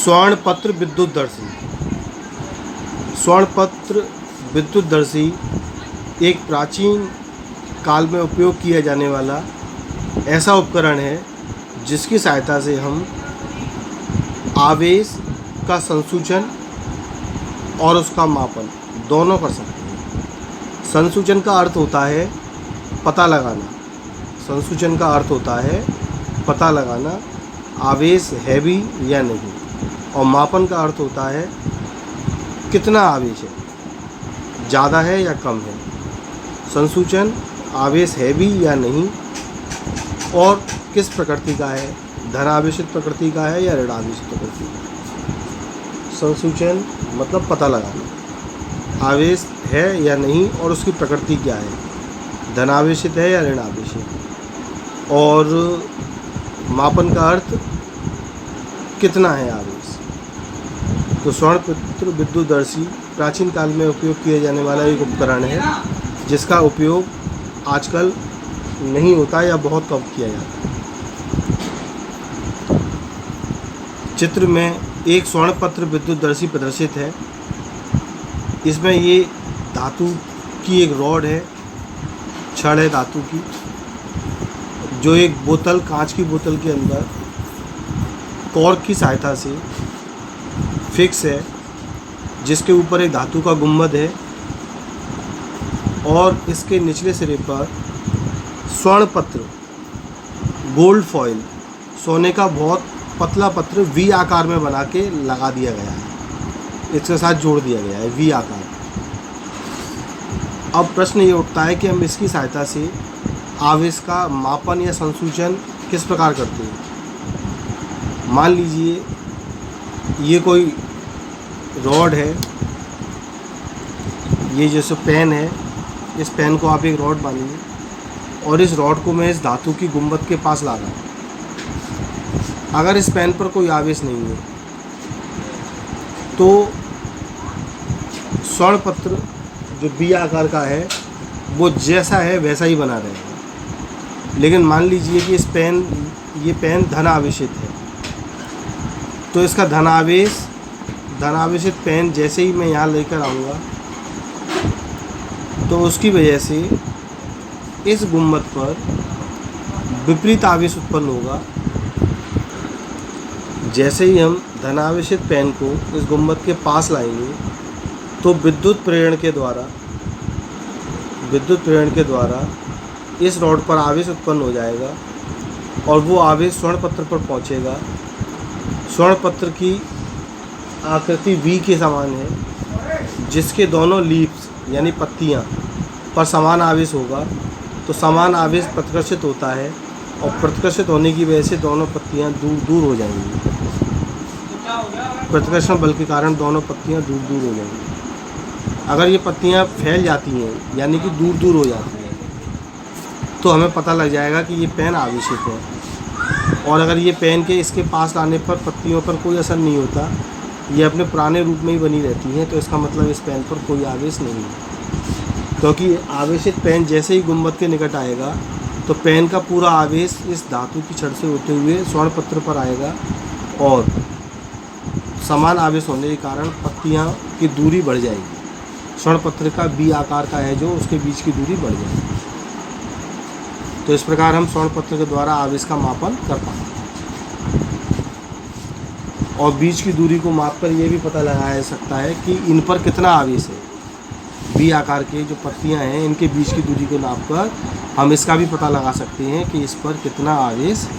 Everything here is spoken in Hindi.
स्वर्णपत्र विद्युतदर्शी। स्वर्णपत्र विद्युतदर्शी एक प्राचीन काल में उपयोग किया जाने वाला ऐसा उपकरण है जिसकी सहायता से हम आवेश का संसूचन और उसका मापन दोनों कर सकते हैं। संसूचन का अर्थ होता है पता लगाना। संसूचन का अर्थ होता है पता लगाना आवेश है भी या नहीं, और मापन का अर्थ होता है कितना आवेश है, ज़्यादा है या कम है। संसूचन आवेश है भी या नहीं और किस प्रकृति का है, धनावेशित प्रकृति का है या ऋणावेशित प्रकृति का। संसूचन मतलब पता लगाना आवेश है या नहीं और उसकी प्रकृति क्या है, धनावेशित है या ऋणावेशित। और मापन का अर्थ कितना है आवेश। तो स्वर्णपत्र विद्युतदर्शी प्राचीन काल में उपयोग किया जाने वाला एक उपकरण है जिसका उपयोग आजकल नहीं होता या बहुत कम किया जाता है। चित्र में एक स्वर्णपत्र विद्युतदर्शी प्रदर्शित है। इसमें ये धातु की एक रॉड है, छड़ है धातु की, जो एक बोतल, कांच की बोतल के अंदर कॉर्क की सहायता से फिक्स है, जिसके ऊपर एक धातु का गुंबद है और इसके निचले सिरे पर स्वर्णपत्र, गोल्ड फॉइल, सोने का बहुत पतला पत्र वी आकार में बना के लगा दिया गया है, इसके साथ जोड़ दिया गया है वी आकार। अब प्रश्न ये उठता है कि हम इसकी सहायता से आवेश का मापन या संसूचन किस प्रकार करते हैं। मान लीजिए ये कोई रॉड है, ये जैसे पेन है, इस पेन को आप एक रॉड मानिए और इस रॉड को मैं इस धातु की गुंबद के पास ला रहा हूँ। अगर इस पेन पर कोई आवेश नहीं है तो स्वर्णपत्र जो बी आकार का है वो जैसा है वैसा ही बना रहेगा। लेकिन मान लीजिए कि ये पेन धन आवेशित है, तो इसका धनावेशित पेन जैसे ही मैं यहाँ लेकर आऊँगा तो उसकी वजह से इस गुंबद पर विपरीत आवेश उत्पन्न होगा। जैसे ही हम धनावेशित पेन को इस गुंबद के पास लाएंगे तो विद्युत प्रेरण के द्वारा इस रॉड पर आवेश उत्पन्न हो जाएगा और वो आवेश स्वर्णपत्र पर पहुंचेगा। स्वर्णपत्र की आकृति वी के समान है, जिसके दोनों लीव्स यानी पत्तियां पर समान आवेश होगा, तो समान आवेश प्रतिकर्षित होता है और प्रतिकर्षित होने की वजह से दोनों पत्तियां दूर दूर हो जाएंगी। प्रतिकर्षण बल के कारण दोनों पत्तियां दूर दूर हो जाएंगी। अगर ये पत्तियां फैल जाती हैं यानी कि दूर दूर हो जाती हैं तो हमें पता लग जाएगा कि ये पेन आवेशित है। और अगर ये पेन के इसके पास लाने पर पत्तियों पर कोई असर नहीं होता, ये अपने पुराने रूप में ही बनी रहती हैं, तो इसका मतलब इस पेन पर कोई आवेश नहीं है। क्योंकि आवेशित पेन जैसे ही गुंबद के निकट आएगा तो पेन का पूरा आवेश इस धातु की छड़ से होते हुए स्वर्णपत्र पर आएगा और समान आवेश होने के कारण पत्तियां की दूरी बढ़ जाएगी। स्वर्णपत्र का बी आकार का है जो, उसके बीच की दूरी बढ़ जाएगी। तो इस प्रकार हम स्वर्णपत्र के द्वारा आवेश का मापन कर पाते हैं और बीच की दूरी को मापकर ये भी पता लगाया जा सकता है कि इन पर कितना आवेश है। बी आकार के जो पत्तियां हैं इनके बीच की दूरी को नापकर हम इसका भी पता लगा सकते हैं कि इस पर कितना आवेश है।